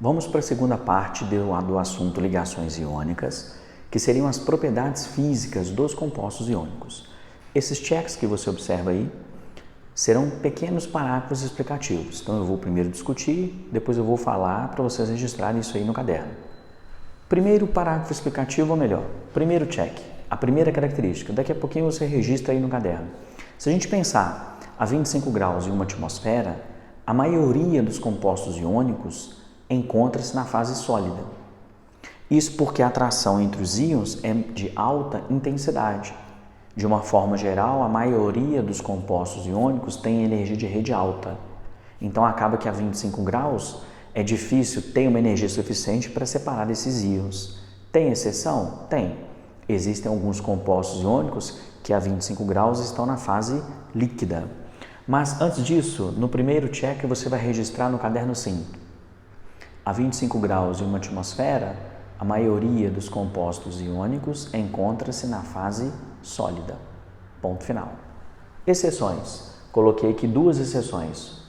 Vamos para a segunda parte do assunto ligações iônicas, que seriam as propriedades físicas dos compostos iônicos. Esses checks que você observa aí serão pequenos parágrafos explicativos. Então eu vou primeiro discutir, depois eu vou falar para vocês registrarem isso aí no caderno. Primeiro parágrafo explicativo, ou melhor, primeiro check, a primeira característica. Daqui a pouquinho você registra aí no caderno. Se a gente pensar a 25 graus em uma atmosfera, a maioria dos compostos iônicos encontra-se na fase sólida. Isso porque a atração entre os íons é de alta intensidade. De uma forma geral, a maioria dos compostos iônicos tem energia de rede alta. Então acaba que a 25 graus é difícil ter uma energia suficiente para separar esses íons. Tem exceção? Tem. Existem alguns compostos iônicos que a 25 graus estão na fase líquida. Mas antes disso, no primeiro check você vai registrar no caderno sim. A 25 graus em uma atmosfera, a maioria dos compostos iônicos encontra-se na fase sólida. Ponto final. Exceções. Coloquei aqui duas exceções.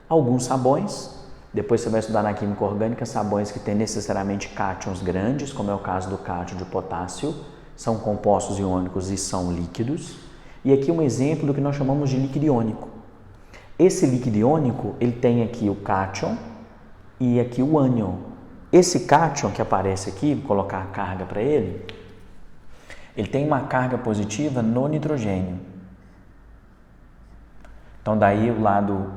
Alguns sabões, depois você vai estudar na química orgânica sabões que têm necessariamente cátions grandes, como é o caso do cátion de potássio, são compostos iônicos e são líquidos. E aqui um exemplo do que nós chamamos de líquido iônico. Esse líquido iônico, ele tem aqui o cátion e aqui o ânion. Esse cátion que aparece aqui, vou colocar a carga para ele tem uma carga positiva no nitrogênio. Então daí o lado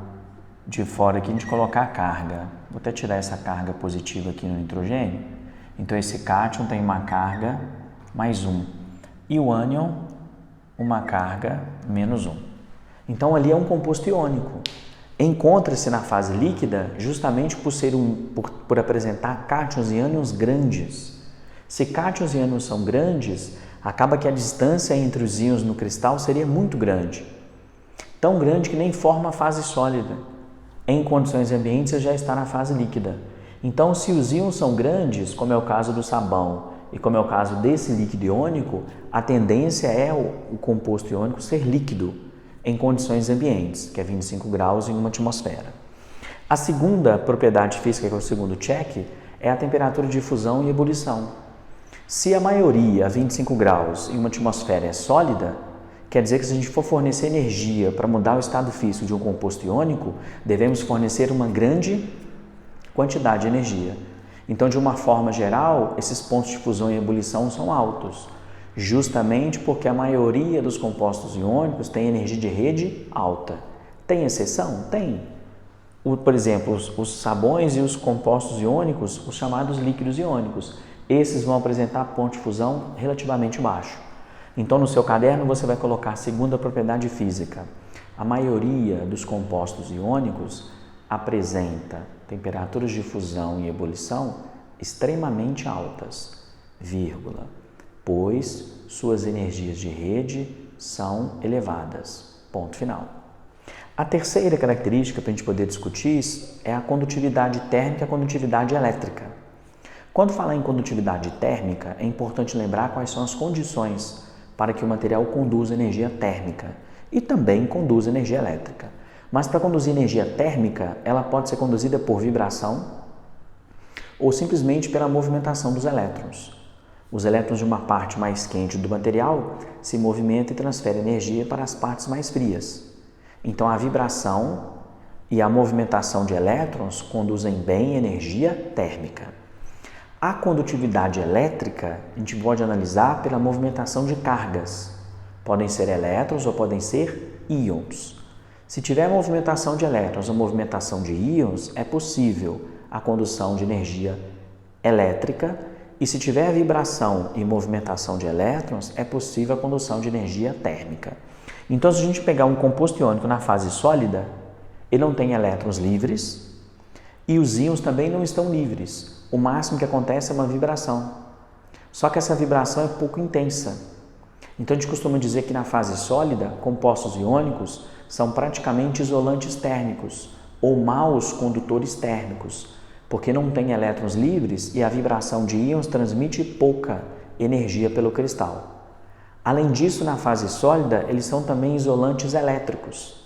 de fora aqui a gente colocar a carga. Vou até tirar essa carga positiva aqui no nitrogênio. Então esse cátion tem uma carga mais 1 e o ânion uma carga menos 1. Então ali é um composto iônico. Encontra-se na fase líquida justamente por apresentar cátions e ânions grandes. Se cátions e ânions são grandes, acaba que a distância entre os íons no cristal seria muito grande. Tão grande que nem forma a fase sólida. Em condições ambientes já está na fase líquida. Então, se os íons são grandes, como é o caso do sabão e como é o caso desse líquido iônico, a tendência é o composto iônico ser líquido em condições ambientes, que é 25 graus em uma atmosfera. A segunda propriedade física, que é o segundo check, é a temperatura de fusão e ebulição. Se a maioria, a 25 graus, em uma atmosfera é sólida, quer dizer que se a gente for fornecer energia para mudar o estado físico de um composto iônico, devemos fornecer uma grande quantidade de energia. Então, de uma forma geral, esses pontos de fusão e ebulição são altos, justamente porque a maioria dos compostos iônicos tem energia de rede alta. Tem exceção? Tem. Por exemplo, os sabões e os compostos iônicos, os chamados líquidos iônicos, esses vão apresentar ponto de fusão relativamente baixo. Então, no seu caderno, você vai colocar a segunda propriedade física. A maioria dos compostos iônicos apresenta temperaturas de fusão e ebulição extremamente altas, vírgula, pois suas energias de rede são elevadas. Ponto final. A terceira característica para a gente poder discutir é a condutividade térmica e a condutividade elétrica. Quando falar em condutividade térmica, é importante lembrar quais são as condições para que o material conduza energia térmica e também conduza energia elétrica. Mas para conduzir energia térmica, ela pode ser conduzida por vibração ou simplesmente pela movimentação dos elétrons. Os elétrons de uma parte mais quente do material se movimentam e transferem energia para as partes mais frias. Então a vibração e a movimentação de elétrons conduzem bem energia térmica. A condutividade elétrica a gente pode analisar pela movimentação de cargas. Podem ser elétrons ou podem ser íons. Se tiver movimentação de elétrons ou movimentação de íons, é possível a condução de energia elétrica. E se tiver vibração e movimentação de elétrons, é possível a condução de energia térmica. Então, se a gente pegar um composto iônico na fase sólida, ele não tem elétrons livres e os íons também não estão livres. O máximo que acontece é uma vibração. Só que essa vibração é pouco intensa. Então, a gente costuma dizer que na fase sólida, compostos iônicos são praticamente isolantes térmicos ou maus condutores térmicos, porque não tem elétrons livres e a vibração de íons transmite pouca energia pelo cristal. Além disso, na fase sólida, eles são também isolantes elétricos.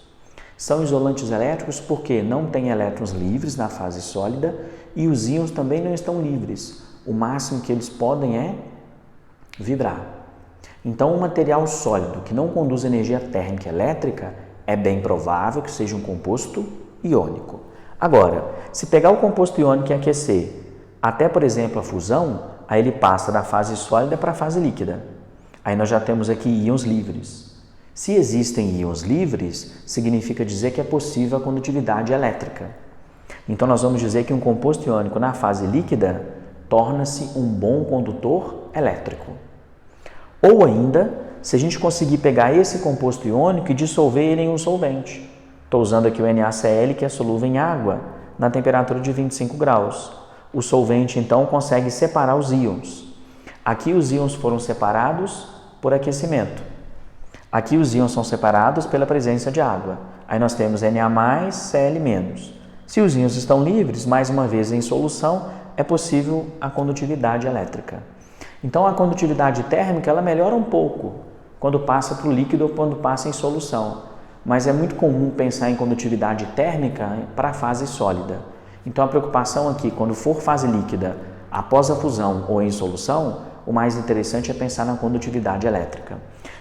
São isolantes elétricos porque não tem elétrons livres na fase sólida e os íons também não estão livres. O máximo que eles podem é vibrar. Então, um material sólido que não conduz energia térmica e elétrica é bem provável que seja um composto iônico. Agora, se pegar o composto iônico e aquecer até, por exemplo, a fusão, aí ele passa da fase sólida para a fase líquida. Aí nós já temos aqui íons livres. Se existem íons livres, significa dizer que é possível a condutividade elétrica. Então, nós vamos dizer que um composto iônico na fase líquida torna-se um bom condutor elétrico. Ou ainda, se a gente conseguir pegar esse composto iônico e dissolver ele em um solvente. Estou usando aqui o NaCl, que é solúvel em água, na temperatura de 25 graus. O solvente, então, consegue separar os íons. Aqui os íons foram separados por aquecimento. Aqui os íons são separados pela presença de água. Aí nós temos Na+, Cl-. Se os íons estão livres, mais uma vez em solução, é possível a condutividade elétrica. Então, a condutividade térmica ela melhora um pouco quando passa para o líquido ou quando passa em solução. Mas é muito comum pensar em condutividade térmica para a fase sólida. Então, a preocupação aqui, quando for fase líquida, após a fusão ou em solução, o mais interessante é pensar na condutividade elétrica.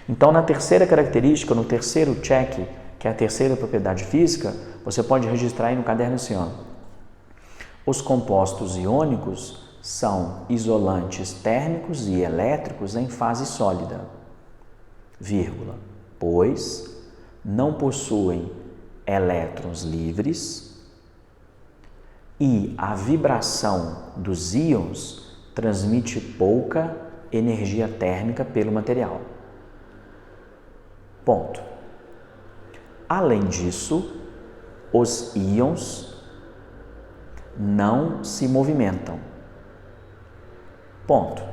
Então, na terceira característica, no terceiro check, que é a terceira propriedade física, você pode registrar aí no caderno assim, ó. Os compostos iônicos são isolantes térmicos e elétricos em fase sólida, vírgula, pois não possuem elétrons livres e a vibração dos íons transmite pouca energia térmica pelo material. Ponto. Além disso, os íons não se movimentam. Ponto.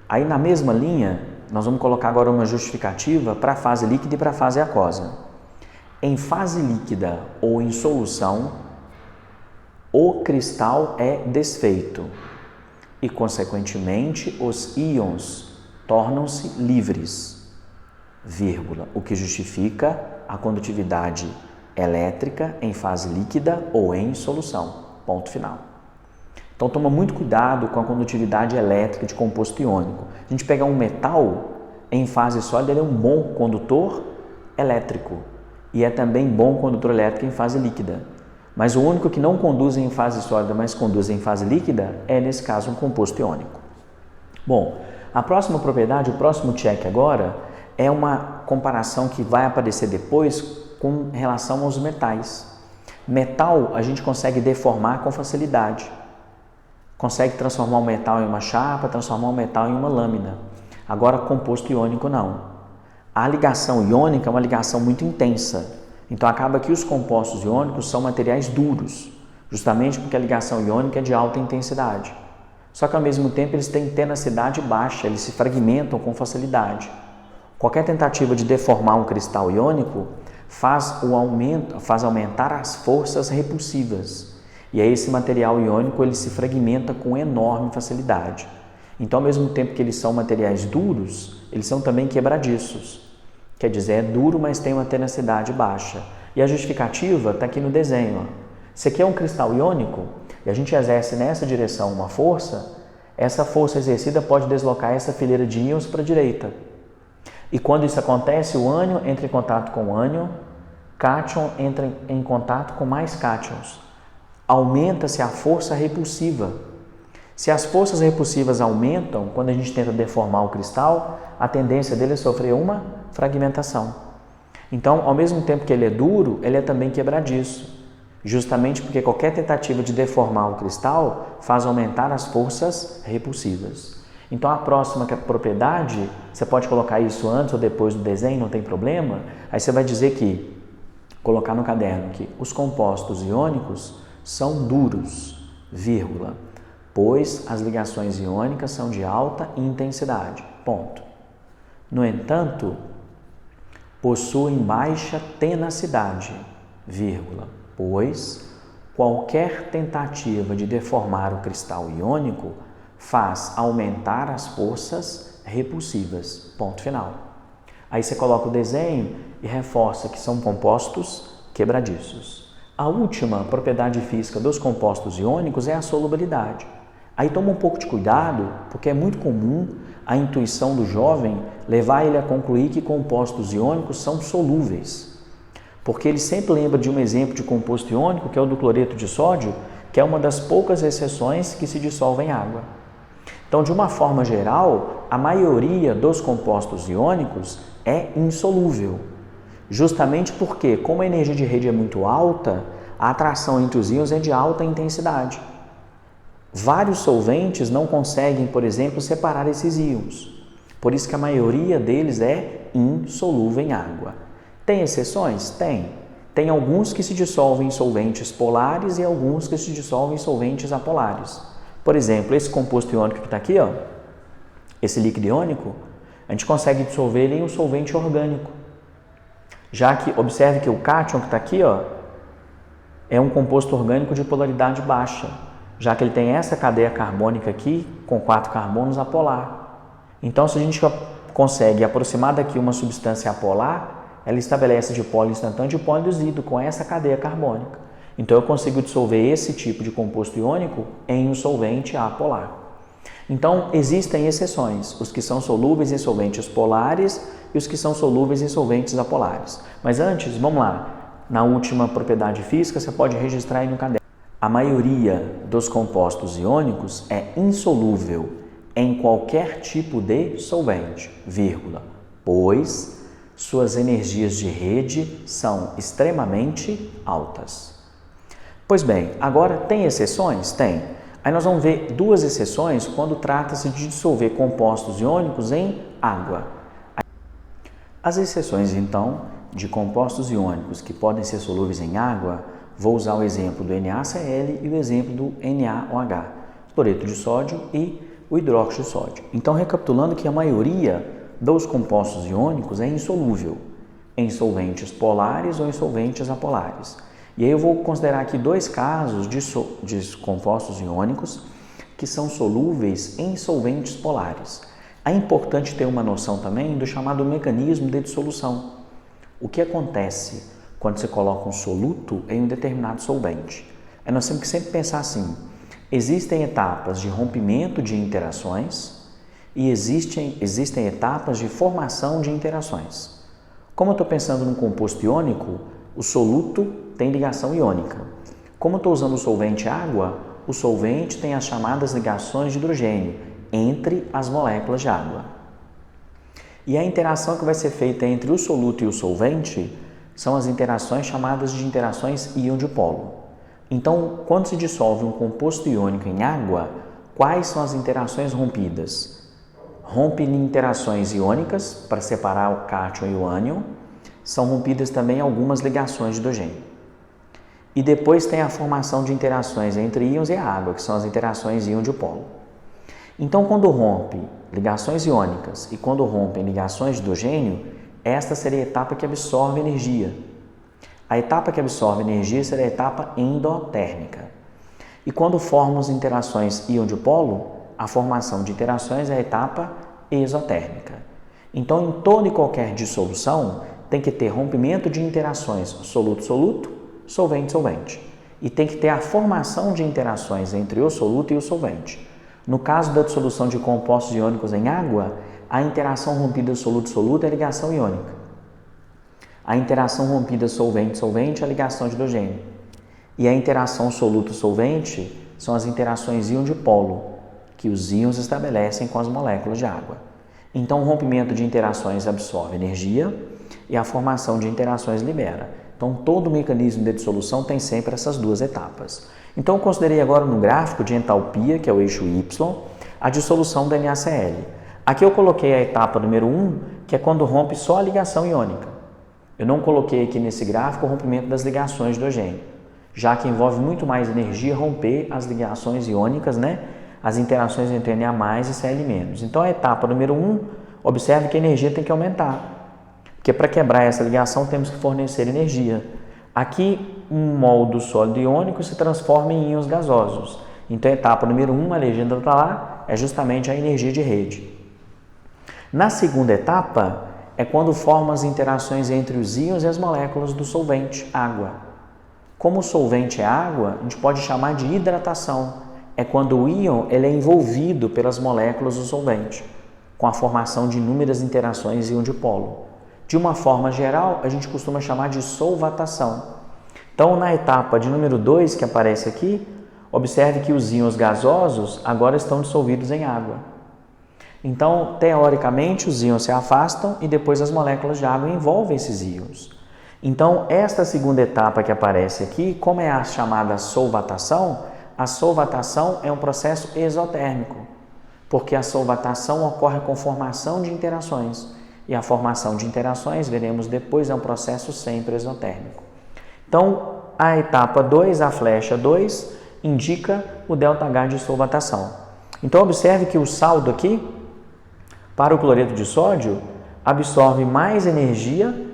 Aí na mesma linha, nós vamos colocar agora uma justificativa para a fase líquida e para a fase aquosa. Em fase líquida ou em solução, o cristal é desfeito e, consequentemente, os íons tornam-se livres, vírgula, o que justifica a condutividade elétrica em fase líquida ou em solução. Ponto final. Então, toma muito cuidado com a condutividade elétrica de composto iônico. A gente pegar um metal, em fase sólida, ele é um bom condutor elétrico e é também bom condutor elétrico em fase líquida. Mas o único que não conduz em fase sólida, mas conduz em fase líquida, é, nesse caso, um composto iônico. Bom, a próxima propriedade, o próximo check agora, é uma comparação que vai aparecer depois com relação aos metais. Metal, a gente consegue deformar com facilidade. Consegue transformar o metal em uma chapa, transformar o metal em uma lâmina. Agora, composto iônico não. A ligação iônica é uma ligação muito intensa. Então, acaba que os compostos iônicos são materiais duros, justamente porque a ligação iônica é de alta intensidade. Só que, ao mesmo tempo, eles têm tenacidade baixa, eles se fragmentam com facilidade. Qualquer tentativa de deformar um cristal iônico faz aumentar as forças repulsivas. E aí esse material iônico ele se fragmenta com enorme facilidade. Então, ao mesmo tempo que eles são materiais duros, eles são também quebradiços. Quer dizer, é duro, mas tem uma tenacidade baixa. E a justificativa está aqui no desenho. Ó. Se aqui é um cristal iônico e a gente exerce nessa direção uma força, essa força exercida pode deslocar essa fileira de íons para a direita. E quando isso acontece, o ânion entra em contato com o ânion, cátion entra em contato com mais cátions. Aumenta-se a força repulsiva. Se as forças repulsivas aumentam, quando a gente tenta deformar o cristal, a tendência dele é sofrer uma fragmentação. Então, ao mesmo tempo que ele é duro, ele é também quebradiço, justamente porque qualquer tentativa de deformar o cristal faz aumentar as forças repulsivas. Então, a próxima propriedade, você pode colocar isso antes ou depois do desenho, não tem problema, aí você vai dizer que, colocar no caderno que os compostos iônicos são duros, vírgula, pois as ligações iônicas são de alta intensidade, ponto. No entanto, possuem baixa tenacidade, vírgula, pois qualquer tentativa de deformar o cristal iônico faz aumentar as forças repulsivas, ponto final. Aí você coloca o desenho e reforça que são compostos quebradiços. A última propriedade física dos compostos iônicos é a solubilidade. Aí toma um pouco de cuidado, porque é muito comum a intuição do jovem levar ele a concluir que compostos iônicos são solúveis. Porque ele sempre lembra de um exemplo de composto iônico, que é o do cloreto de sódio, que é uma das poucas exceções que se dissolve em água. Então, de uma forma geral, a maioria dos compostos iônicos é insolúvel. Justamente porque, como a energia de rede é muito alta, a atração entre os íons é de alta intensidade. Vários solventes não conseguem, por exemplo, separar esses íons. Por isso que a maioria deles é insolúvel em água. Tem exceções? Tem. Tem alguns que se dissolvem em solventes polares e alguns que se dissolvem em solventes apolares. Por exemplo, esse composto iônico que está aqui, ó, esse líquido iônico, a gente consegue dissolver ele em um solvente orgânico. Já que, observe que o cátion que está aqui, ó, é um composto orgânico de polaridade baixa, já que ele tem essa cadeia carbônica aqui com 4 carbonos apolar. Então, se a gente consegue aproximar daqui uma substância apolar, ela estabelece dipolo instantâneo e dipolo induzido com essa cadeia carbônica. Então, eu consigo dissolver esse tipo de composto iônico em um solvente apolar. Então, existem exceções, os que são solúveis em solventes polares e os que são solúveis em solventes apolares. Mas antes, vamos lá, na última propriedade física, você pode registrar aí no caderno. A maioria dos compostos iônicos é insolúvel em qualquer tipo de solvente, vírgula, pois suas energias de rede são extremamente altas. Pois bem, agora tem exceções? Tem. Aí nós vamos ver duas exceções quando trata-se de dissolver compostos iônicos em água. As exceções, então, de compostos iônicos que podem ser solúveis em água, vou usar o exemplo do NaCl e o exemplo do NaOH, cloreto de sódio e o hidróxido de sódio. Então, recapitulando que a maioria dos compostos iônicos é insolúvel em solventes polares ou em solventes apolares. E aí eu vou considerar aqui dois casos de compostos iônicos que são solúveis em solventes polares. É importante ter uma noção também do chamado mecanismo de dissolução. O que acontece quando você coloca um soluto em um determinado solvente? Nós temos que sempre pensar assim, existem etapas de rompimento de interações e existem etapas de formação de interações. Como eu estou pensando num composto iônico, o soluto tem ligação iônica. Como eu estou usando o solvente água, o solvente tem as chamadas ligações de hidrogênio entre as moléculas de água. E a interação que vai ser feita entre o soluto e o solvente são as interações chamadas de interações íon-dipolo. Então, quando se dissolve um composto iônico em água, quais são as interações rompidas? Rompe interações iônicas para separar o cátion e o ânion, são rompidas também algumas ligações de hidrogênio. E depois tem a formação de interações entre íons e a água, que são as interações íon-dipolo. Então, quando rompe ligações iônicas e quando rompem ligações de hidrogênio, esta seria a etapa que absorve energia. A etapa que absorve energia seria a etapa endotérmica. E quando formamos interações íon-dipolo, a formação de interações é a etapa exotérmica. Então, em toda e qualquer dissolução, tem que ter rompimento de interações soluto-soluto, solvente-solvente. E tem que ter a formação de interações entre o soluto e o solvente. No caso da dissolução de compostos iônicos em água, a interação rompida soluto-soluto é a ligação iônica. A interação rompida solvente-solvente é a ligação de hidrogênio. E a interação soluto-solvente são as interações íon-dipolo, que os íons estabelecem com as moléculas de água. Então, o rompimento de interações absorve energia e a formação de interações libera. Então, todo o mecanismo de dissolução tem sempre essas duas etapas. Então, eu considerei agora no gráfico de entalpia, que é o eixo Y, a dissolução da NaCl. Aqui eu coloquei a etapa número 1, que é quando rompe só a ligação iônica. Eu não coloquei aqui nesse gráfico o rompimento das ligações de hidrogênio, já que envolve muito mais energia romper as ligações iônicas, né? As interações entre Na+ e Cl-. Então, a etapa número 1, observe que a energia tem que aumentar. Porque para quebrar essa ligação temos que fornecer energia. Aqui, um mol do sólido iônico se transforma em íons gasosos. Então, a etapa número 1, a legenda está lá, é justamente a energia de rede. Na segunda etapa, é quando formam as interações entre os íons e as moléculas do solvente, água. Como o solvente é água, a gente pode chamar de hidratação. É quando o íon ele é envolvido pelas moléculas do solvente, com a formação de inúmeras interações íon-dipolo. De uma forma geral, a gente costuma chamar de solvatação. Então, na etapa de número 2, que aparece aqui, observe que os íons gasosos agora estão dissolvidos em água. Então, teoricamente, os íons se afastam e depois as moléculas de água envolvem esses íons. Então, esta segunda etapa que aparece aqui, como é a chamada solvatação é um processo exotérmico, porque a solvatação ocorre com formação de interações, e a formação de interações, veremos depois, é um processo sempre exotérmico. Então, a etapa 2, a flecha 2, indica o ΔH de solvatação. Então, observe que o saldo aqui, para o cloreto de sódio, absorve mais energia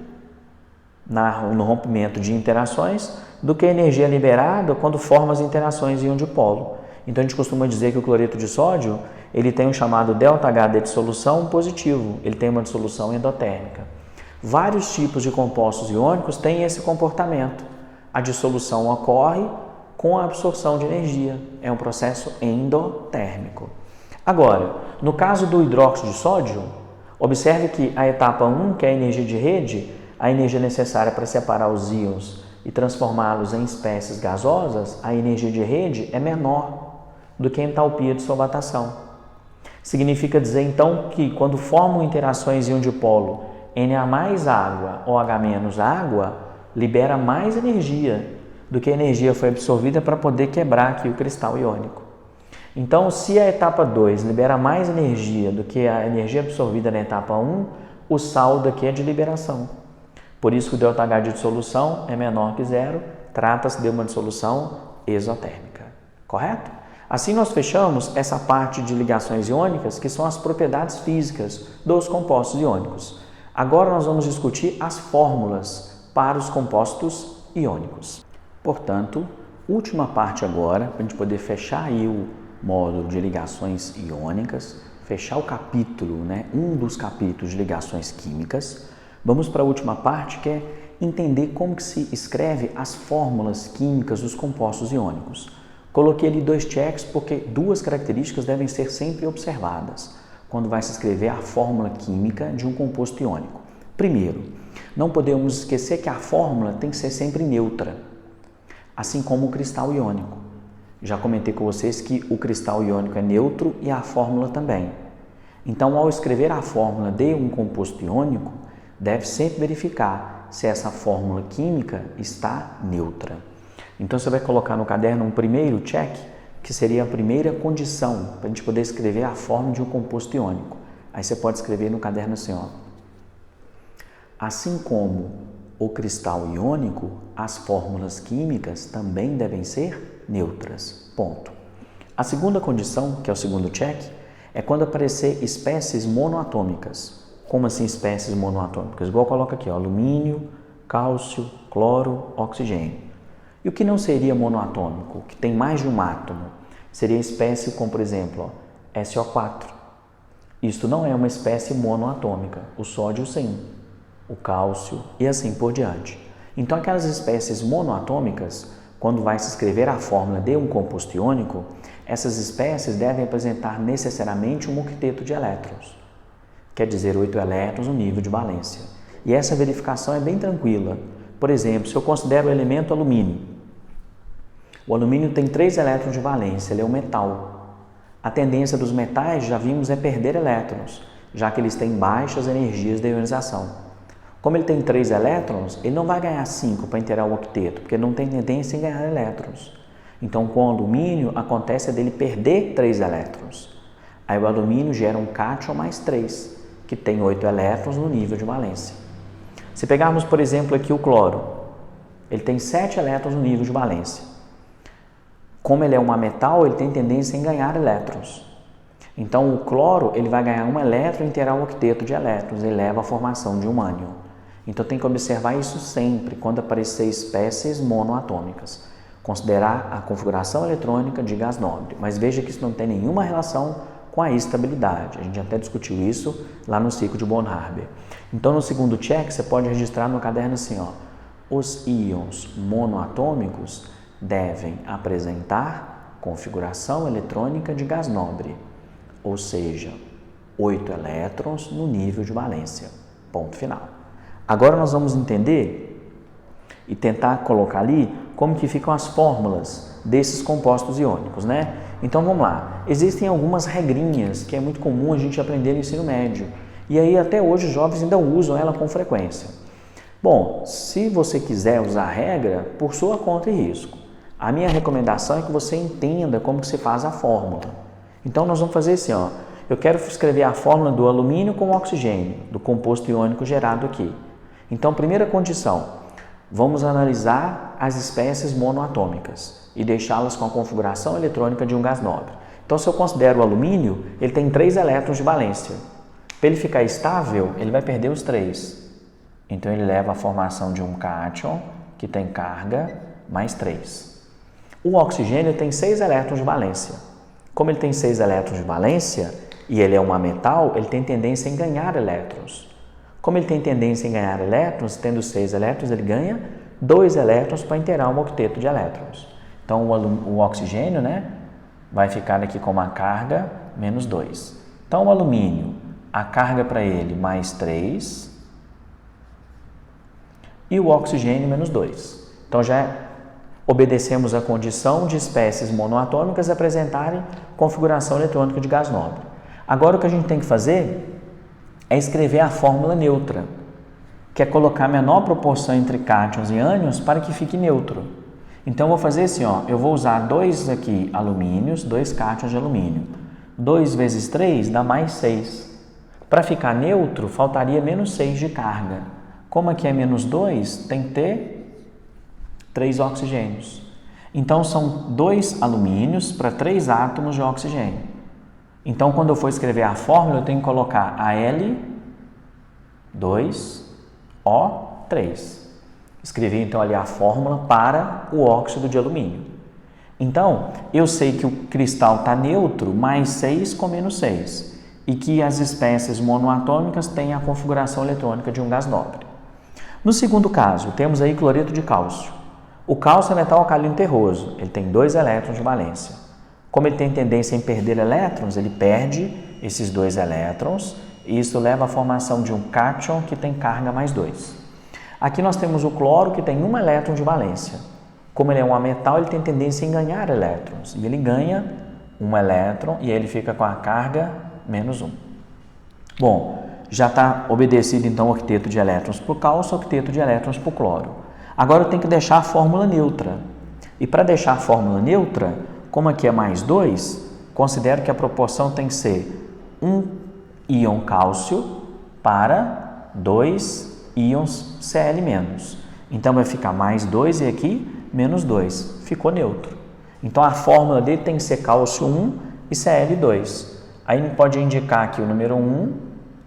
no rompimento de interações do que a energia liberada quando forma as interações íon-dipolo. Então, a gente costuma dizer que o cloreto de sódio ele tem um chamado ΔH de dissolução positivo, ele tem uma dissolução endotérmica. Vários tipos de compostos iônicos têm esse comportamento. A dissolução ocorre com a absorção de energia, é um processo endotérmico. Agora, no caso do hidróxido de sódio, observe que a etapa 1, que é a energia de rede, a energia necessária para separar os íons e transformá-los em espécies gasosas, a energia de rede é menor do que a entalpia de solvatação. Significa dizer, então, que quando formam interações íon-dipolo Na mais água ou H menos água, libera mais energia do que a energia foi absorvida para poder quebrar aqui o cristal iônico. Então, se a etapa 2 libera mais energia do que a energia absorvida na etapa 1, o saldo aqui é de liberação. Por isso que o ΔH de dissolução é menor que zero, trata-se de uma dissolução exotérmica. Correto? Assim nós fechamos essa parte de ligações iônicas, que são as propriedades físicas dos compostos iônicos. Agora nós vamos discutir as fórmulas para os compostos iônicos. Portanto, última parte agora, para a gente poder fechar aí o módulo de ligações iônicas, fechar o capítulo, um dos capítulos de ligações químicas. Vamos para a última parte, que é entender como que se escreve as fórmulas químicas dos compostos iônicos. Coloquei ali 2 checks porque 2 características devem ser sempre observadas quando vai se escrever a fórmula química de um composto iônico. Primeiro, não podemos esquecer que a fórmula tem que ser sempre neutra, assim como o cristal iônico. Já comentei com vocês que o cristal iônico é neutro e a fórmula também. Então, ao escrever a fórmula de um composto iônico, deve sempre verificar se essa fórmula química está neutra. Então, você vai colocar no caderno um primeiro check, que seria a primeira condição para a gente poder escrever a fórmula de um composto iônico. Aí você pode escrever no caderno assim, ó. Assim como o cristal iônico, as fórmulas químicas também devem ser neutras. Ponto. A segunda condição, que é o segundo check, é quando aparecer espécies monoatômicas. Como assim espécies monoatômicas? Igual coloca aqui, ó, alumínio, cálcio, cloro, oxigênio. E o que não seria monoatômico, que tem mais de um átomo, seria espécie como, por exemplo, ó, SO4. Isto não é uma espécie monoatômica, o sódio sim, o cálcio e assim por diante. Então, aquelas espécies monoatômicas, quando vai se escrever a fórmula de um composto iônico, essas espécies devem apresentar necessariamente um octeto de elétrons, quer dizer, 8 elétrons no nível de valência. E essa verificação é bem tranquila. Por exemplo, se eu considero o elemento alumínio, o alumínio tem 3 elétrons de valência, ele é um metal. A tendência dos metais, já vimos, é perder elétrons, já que eles têm baixas energias de ionização. Como ele tem 3 elétrons, ele não vai ganhar 5 para inteirar o octeto, porque não tem tendência em ganhar elétrons. Então, com o alumínio, acontece dele perder 3 elétrons. Aí o alumínio gera um cátion mais 3, que tem 8 elétrons no nível de valência. Se pegarmos, por exemplo, aqui o cloro, ele tem 7 elétrons no nível de valência. Como ele é um metal, ele tem tendência em ganhar elétrons. Então, o cloro ele vai ganhar 1 elétron e terá um octeto de elétrons, ele leva à formação de um ânion. Então, tem que observar isso sempre, quando aparecer espécies monoatômicas. Considerar a configuração eletrônica de gás nobre, mas veja que isso não tem nenhuma relação com a estabilidade. A gente até discutiu isso lá no ciclo de Born-Haber. Então, no segundo check, você pode registrar no caderno assim, ó, os íons monoatômicos devem apresentar configuração eletrônica de gás nobre, ou seja, 8 elétrons no nível de valência. Ponto final. Agora nós vamos entender e tentar colocar ali como que ficam as fórmulas desses compostos iônicos, né? Então vamos lá. Existem algumas regrinhas que é muito comum a gente aprender no ensino médio. E aí até hoje os jovens ainda usam ela com frequência. Bom, se você quiser usar a regra, por sua conta e risco. A minha recomendação é que você entenda como que se faz a fórmula. Então nós vamos fazer assim, ó. Eu quero escrever a fórmula do alumínio com oxigênio, do composto iônico gerado aqui. Então, primeira condição, vamos analisar as espécies monoatômicas e deixá-las com a configuração eletrônica de um gás nobre. Então, se eu considero o alumínio, ele tem 3 elétrons de valência. Para ele ficar estável, ele vai perder os 3. Então, ele leva à formação de um cátion, que tem carga, mais 3. O oxigênio tem 6 elétrons de valência. Como ele tem 6 elétrons de valência e ele é um ametal, ele tem tendência em ganhar elétrons. Como ele tem tendência em ganhar elétrons, tendo 6 elétrons, ele ganha 2 elétrons para inteirar um octeto de elétrons. Então, o oxigênio, né, vai ficar aqui com uma carga menos 2. Então, o alumínio, a carga para ele mais 3 e o oxigênio menos 2. Então, já obedecemos a condição de espécies monoatômicas apresentarem configuração eletrônica de gás nobre. Agora, o que a gente tem que fazer é escrever a fórmula neutra, que é colocar a menor proporção entre cátions e ânions para que fique neutro. Então, eu vou fazer assim, ó, eu vou usar 2 aqui alumínios, 2 cátions de alumínio. 2 vezes 3 dá mais 6. Para ficar neutro, faltaria menos 6 de carga. Como aqui é menos 2, tem que ter 3 oxigênios. Então, são 2 alumínios para 3 átomos de oxigênio. Então, quando eu for escrever a fórmula, eu tenho que colocar Al2O3. Escrevi, então, ali a fórmula para o óxido de alumínio. Então, eu sei que o cristal está neutro, mais 6 com menos 6, e que as espécies monoatômicas têm a configuração eletrônica de um gás nobre. No segundo caso, temos aí cloreto de cálcio. O cálcio é metal alcalino terroso, ele tem 2 elétrons de valência. Como ele tem tendência em perder elétrons, ele perde esses 2 elétrons e isso leva à formação de um cátion que tem carga mais 2. Aqui nós temos o cloro que tem 1 elétron de valência. Como ele é um ametal, ele tem tendência em ganhar elétrons e ele ganha 1 elétron e ele fica com a carga menos 1. Bom, já está obedecido então o octeto de elétrons para o cálcio, o octeto de elétrons para o cloro. Agora eu tenho que deixar a fórmula neutra. E para deixar a fórmula neutra, como aqui é mais 2, considero que a proporção tem que ser 1 íon cálcio para 2 íons Cl-. Então, vai ficar mais 2 e aqui menos 2. Ficou neutro. Então, a fórmula dele tem que ser cálcio 1 e Cl2. Aí, ele pode indicar aqui o número 1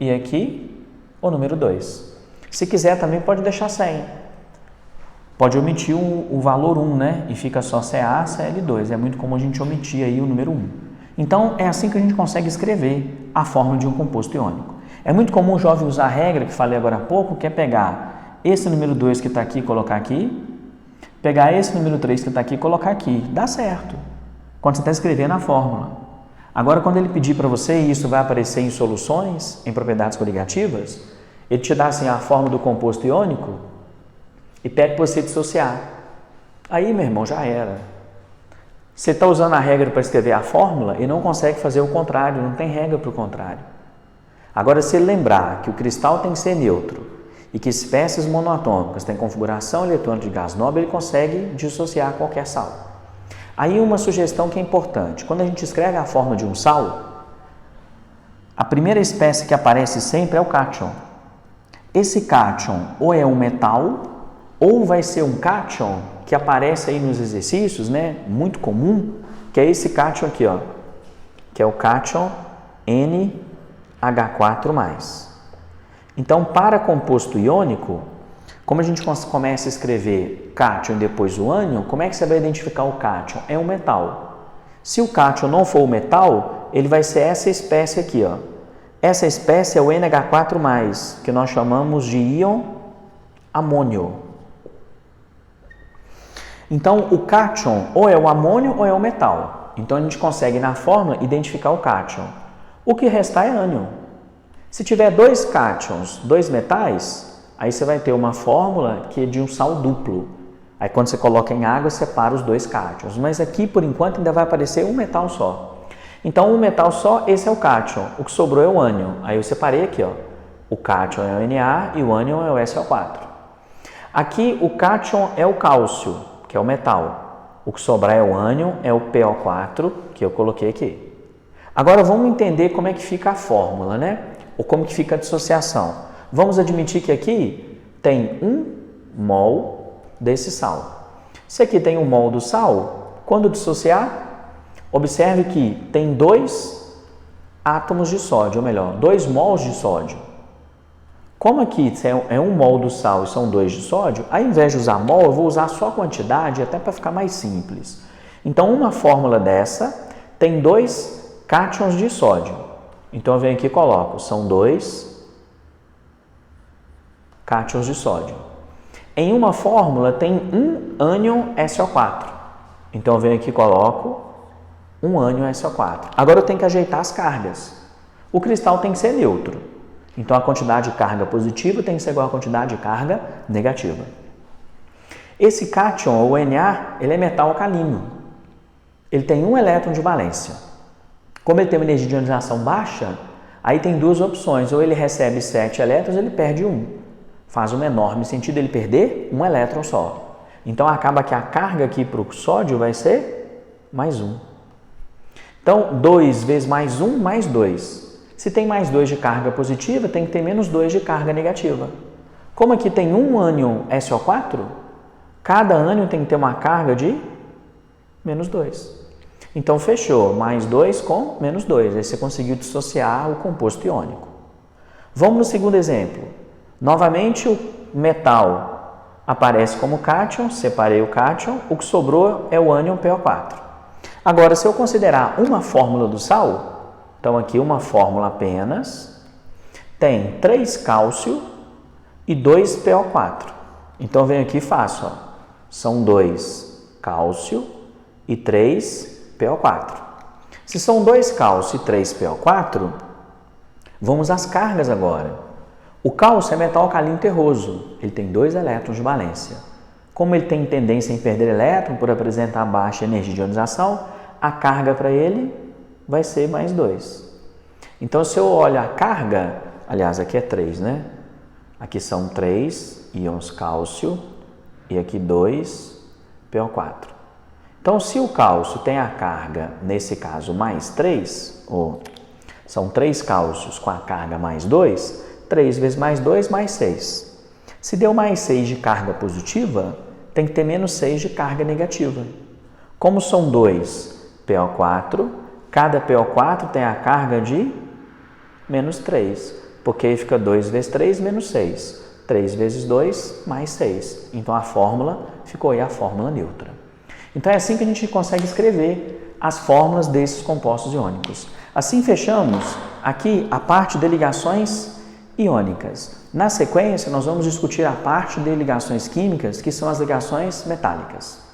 e aqui o número 2. Se quiser, também pode deixar 100. Pode omitir o valor 1, né? E fica só Ca, Cl2. É muito comum a gente omitir aí o número 1. Então, é assim que a gente consegue escrever a fórmula de um composto iônico. É muito comum o jovem usar a regra que falei agora há pouco, que é pegar esse número 2 que está aqui e colocar aqui, pegar esse número 3 que está aqui e colocar aqui. Dá certo, quando você está escrevendo a fórmula. Agora, quando ele pedir para você, e isso vai aparecer em soluções, em propriedades coligativas, ele te dá assim a fórmula do composto iônico, e pede para você dissociar. Aí, meu irmão, já era. Você está usando a regra para escrever a fórmula e não consegue fazer o contrário, não tem regra para o contrário. Agora, se ele lembrar que o cristal tem que ser neutro e que espécies monoatômicas têm configuração eletrônica de gás nobre, ele consegue dissociar qualquer sal. Aí, uma sugestão que é importante. Quando a gente escreve a fórmula de um sal, a primeira espécie que aparece sempre é o cátion. Esse cátion ou é um metal, ou vai ser um cátion que aparece aí nos exercícios, né? Muito comum, que é esse cátion aqui, ó, que é o cátion NH4+. Então, para composto iônico, como a gente começa a escrever cátion e depois o ânion, como é que você vai identificar o cátion? É um metal. Se o cátion não for o metal, ele vai ser essa espécie aqui, ó. Essa espécie é o NH4+, que nós chamamos de íon amônio. Então, o cátion ou é o amônio ou é o metal. Então, a gente consegue, na fórmula, identificar o cátion. O que restar é ânion. Se tiver dois cátions, dois metais, aí você vai ter uma fórmula que é de um sal duplo. Aí, quando você coloca em água, separa os dois cátions. Mas aqui, por enquanto, ainda vai aparecer um metal só. Então, um metal só, esse é o cátion. O que sobrou é o ânion. Aí, eu separei aqui, ó. O cátion é o Na e o ânion é o SO4. Aqui, o cátion é o cálcio, que é o metal. O que sobrar é o ânion, é o PO4, que eu coloquei aqui. Agora, vamos entender como é que fica a fórmula, né? Ou como que fica a dissociação. Vamos admitir que aqui tem 1 mol desse sal. Se aqui tem 1 mol do sal, quando dissociar, observe que tem 2 átomos de sódio, ou melhor, 2 mols de sódio. Como aqui é 1 mol do sal e são 2 de sódio, ao invés de usar mol, eu vou usar só a quantidade, até para ficar mais simples. Então, uma fórmula dessa tem 2 cátions de sódio. Então, eu venho aqui e coloco, são 2 cátions de sódio. Em uma fórmula tem 1 ânion SO4. Então, eu venho aqui e coloco 1 ânion SO4. Agora, eu tenho que ajeitar as cargas. O cristal tem que ser neutro. Então, a quantidade de carga positiva tem que ser igual à quantidade de carga negativa. Esse cátion, ou Na, ele é metal alcalino. Ele tem 1 elétron de valência. Como ele tem uma energia de ionização baixa, aí tem 2 opções. Ou ele recebe 7 elétrons, ele perde 1. Faz um enorme sentido ele perder 1 elétron só. Então, acaba que a carga aqui para o sódio vai ser mais 1. Então, 2 vezes mais 1, mais 2. Se tem mais 2 de carga positiva, tem que ter menos 2 de carga negativa. Como aqui tem 1 ânion SO4, cada ânion tem que ter uma carga de menos 2. Então, fechou. Mais 2 com menos 2. Aí você conseguiu dissociar o composto iônico. Vamos no segundo exemplo. Novamente, o metal aparece como cátion, separei o cátion, o que sobrou é o ânion PO4. Agora, se eu considerar uma fórmula do sal, então, aqui uma fórmula apenas, tem 3 cálcio e 2 PO4. Então, eu venho aqui e faço, ó, são 2 cálcio e 3 PO4. Se são 2 cálcio e 3 PO4, vamos às cargas agora. O cálcio é metal alcalino terroso, ele tem 2 elétrons de valência. Como ele tem tendência em perder elétron por apresentar baixa energia de ionização, a carga para ele vai ser mais 2. Então, se eu olho a carga, aliás, aqui é 3, né? Aqui são 3 íons cálcio e aqui 2 PO4. Então, se o cálcio tem a carga, nesse caso, mais 3, ou são 3 cálcios com a carga mais 2, 3 vezes mais 2, mais 6. Se deu mais 6 de carga positiva, tem que ter menos 6 de carga negativa. Como são 2 PO4, cada PO4 tem a carga de menos 3, porque aí fica 2 vezes 3, menos 6. 3 vezes 2, mais 6. Então, a fórmula ficou aí a fórmula neutra. Então, é assim que a gente consegue escrever as fórmulas desses compostos iônicos. Assim, fechamos aqui a parte de ligações iônicas. Na sequência, nós vamos discutir a parte de ligações químicas, que são as ligações metálicas.